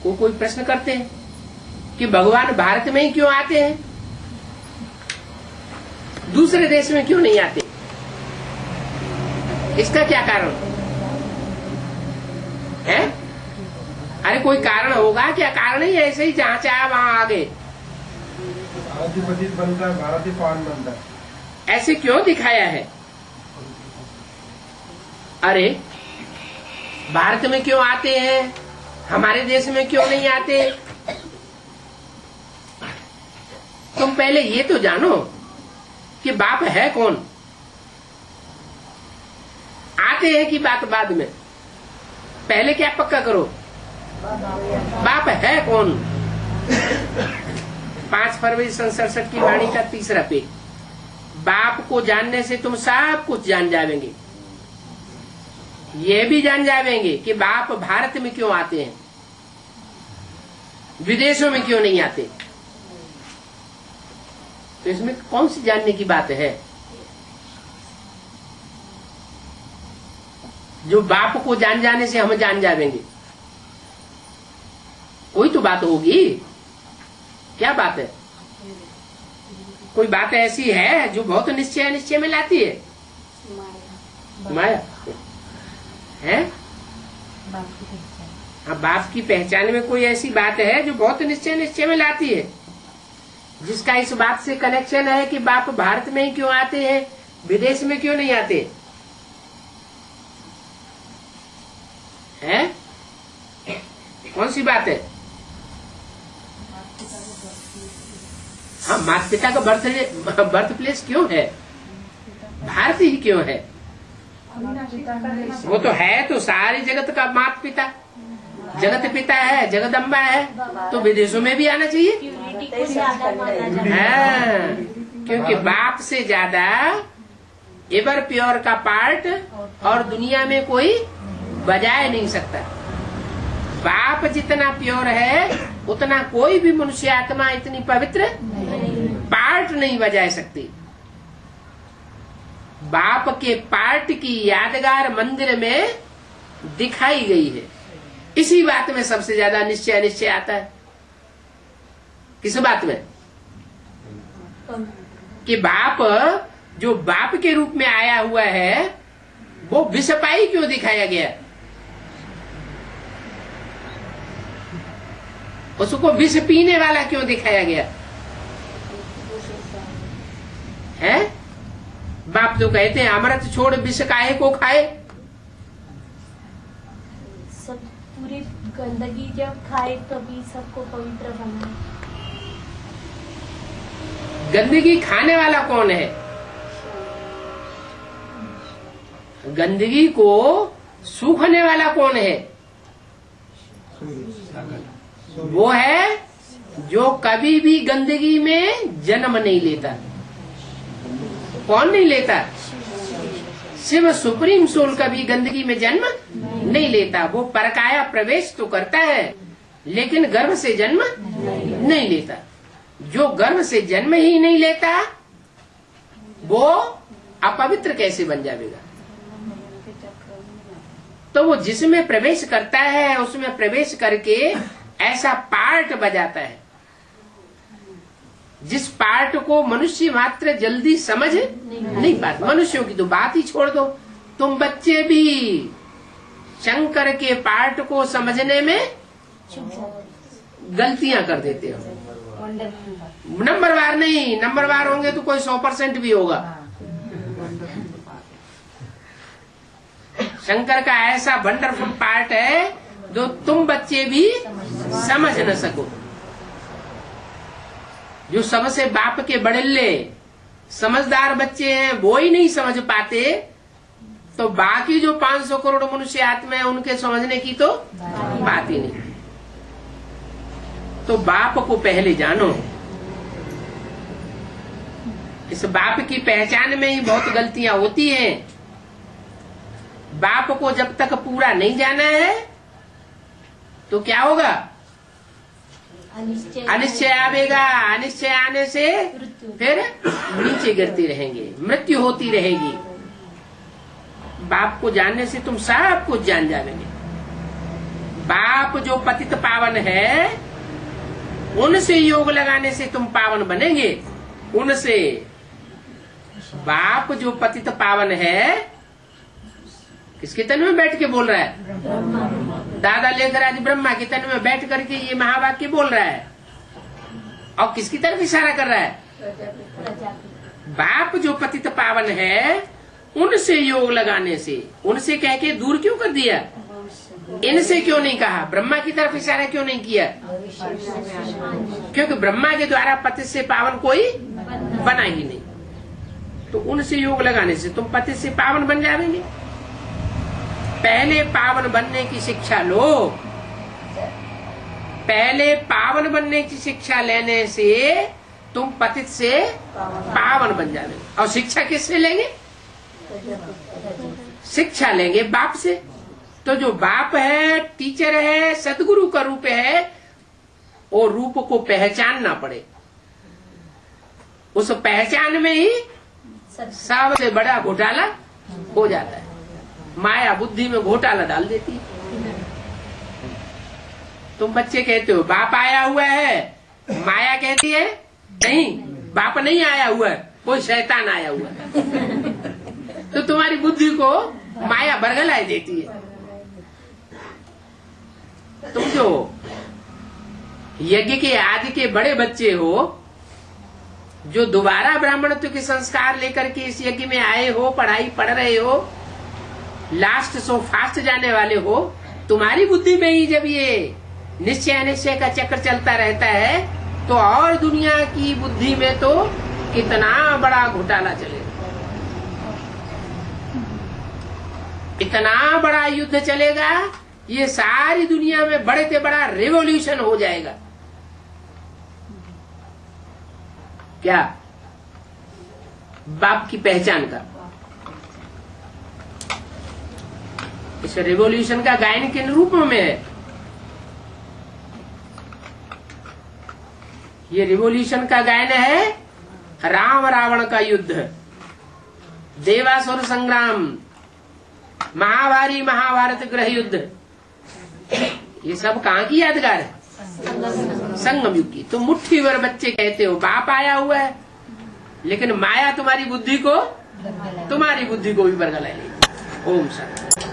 कोई प्रश्न करते हैं कि भगवान भारत में ही क्यों आते हैं, दूसरे देश में क्यों नहीं आते? इसका क्या कारण है? अरे कोई कारण होगा क्या? कारण ही ऐसे ही जहां चाहे वहां आ गए। भारत ही पतित बनता है, भारत ही पावन बनता है। ऐसे क्यों दिखाया है? अरे भारत में क्यों आते हैं, हमारे देश में क्यों नहीं आते? तुम पहले ये तो जानो कि बाप है कौन। आते हैं कि बात बाद में? पहले क्या पक्का करो, बाप है कौन। 5 फरवरी 1967 की वाणी का 3रा पेज। बाप को जानने से तुम सब कुछ जान जाएंगे। ये भी जान जाएंगे कि बाप भारत में क्यों आते हैं, विदेशों में क्यों नहीं आते। तो इसमें कौन सी जानने की बात है? जो बाप को जान जाने से हम जान जाएंगे, कोई तो बात होगी। क्या बात है? कोई बात ऐसी है जो बहुत निश्चय में लाती है? माया है। हाँ, बाप की पहचान में कोई ऐसी बात है जो बहुत निश्चय में लाती है, जिसका इस बात से कनेक्शन है कि बाप भारत में ही क्यों आते हैं, विदेश में क्यों नहीं आते हैं? कौन सी बात है? हाँ, माता पिता का बर्थ प्लेस क्यों है, भारत ही क्यों है? वो तो है तो सारे जगत का माता पिता, जगत पिता है, जगदम्बा है, तो विदेशों में भी आना चाहिए। हाँ, क्योंकि बाप से ज्यादा एवर प्योर का पार्ट और दुनिया में कोई बजाय नहीं सकता। बाप जितना प्योर है उतना कोई भी मनुष्य आत्मा इतनी पवित्र पार्ट नहीं बजा सकती। बाप के पार्ट की यादगार मंदिर में दिखाई गई है। इसी बात में सबसे ज्यादा निश्चय आता है। किस बात में? कि बाप जो बाप के रूप में आया हुआ है वो विषपाई क्यों दिखाया गया? उसको विष पीने वाला क्यों दिखाया गया है? बाप तो कहते हैं अमृत छोड़ विष काहे को खाए। सब पूरी गंदगी जब खाए तभी सबको पवित्र बनाए। गंदगी खाने वाला कौन है? गंदगी को सूखने वाला कौन है? वो है जो कभी भी गंदगी में जन्म नहीं लेता। कौन नहीं लेता? शिव सुप्रीम सोल कभी गंदगी में जन्म नहीं लेता। वो परकाया प्रवेश तो करता है लेकिन गर्भ से जन्म नहीं लेता। जो गर्भ से जन्म ही नहीं लेता वो अपवित्र कैसे बन जाएगा? तो वो जिसमें प्रवेश करता है उसमें प्रवेश करके ऐसा पार्ट बजाता है जिस पार्ट को मनुष्य मात्र जल्दी समझ नहीं पाते। मनुष्यों की तो बात ही छोड़ दो, तुम बच्चे भी शंकर के पार्ट को समझने में गलतियां कर देते हो। नंबरवार नहीं, नंबरवार होंगे तो कोई 100% भी होगा। शंकर का ऐसा वंडरफुल पार्ट है जो तुम बच्चे भी समझ न सको। जो सबसे बाप के बड़े समझदार बच्चे हैं वो ही नहीं समझ पाते, तो बाकी जो 500 करोड़ मनुष्य आत्मा है उनके समझने की तो बात ही नहीं। तो बाप को पहले जानो। इस बाप की पहचान में ही बहुत गलतियां होती हैं। बाप को जब तक पूरा नहीं जाना है तो क्या होगा? अनिश्चय आवेगा। अनिश्चय आने से फिर नीचे गिरती रहेंगे, मृत्यु होती रहेगी। बाप को जानने से तुम सब कुछ जान जाओगे। बाप जो पतित पावन है, उनसे योग लगाने से तुम पावन बनेंगे। उनसे, बाप जो पतित पावन है, किसके तन में बैठ के बोल रहा है? दादा लेकर आज ब्रह्मा के तन में बैठ करके ये महावाक्य बोल रहा है। और किसकी तरफ इशारा कर रहा है? बाप जो पतित पावन है, उनसे योग लगाने से। उनसे कह के दूर क्यों कर दिया? इनसे क्यों नहीं कहा? ब्रह्मा की तरफ इशारा क्यों नहीं किया? क्योंकि ब्रह्मा के द्वारा पतित से पावन कोई बना ही नहीं। तो उनसे योग लगाने से तुम पतित से पावन बन जाएंगे। पहले पावन बनने की शिक्षा लो। पहले पावन बनने की शिक्षा लेने से तुम पतित से पावन बन जाओगे। और शिक्षा किससे लेंगे? शिक्षा लेंगे बाप से। तो जो बाप है, टीचर है, सदगुरु का रूप है, वो रूप को पहचानना पड़े। उस पहचान में ही सबसे बड़ा घोटाला हो जाता है। माया बुद्धि में घोटाला डाल देती है। तुम बच्चे कहते हो बाप आया हुआ है, माया कहती है नहीं, बाप नहीं आया हुआ है, कोई शैतान आया हुआ है। तो तुम्हारी बुद्धि को माया बरगलाए देती है। तुम जो यज्ञ के आदि के बड़े बच्चे हो, जो दोबारा ब्राह्मणत्व के संस्कार लेकर के इस यज्ञ में आए हो, पढ़ाई पढ़ रहे हो, लास्ट सो फास्ट जाने वाले हो, तुम्हारी बुद्धि में ही जब ये निश्चय अनिश्चय का चक्र चलता रहता है, तो और दुनिया की बुद्धि में तो कितना बड़ा घोटाला चलेगा, इतना बड़ा युद्ध चलेगा, ये सारी दुनिया में बड़े से बड़ा रिवॉल्यूशन हो जाएगा। क्या? बाप की पहचान का। इस रिवॉल्यूशन का गायन किन रूपों में है? ये रिवॉल्यूशन का गायन है राम रावण का युद्ध, देवासुर संग्राम, महाभारी महाभारत गृह युद्ध। ये सब कहाँ की यादगार है? संगम युग की। तुम मुट्ठी भर बच्चे कहते हो बाप आया हुआ है, लेकिन माया तुम्हारी बुद्धि को भी बरगला लेगी। ओम शांति।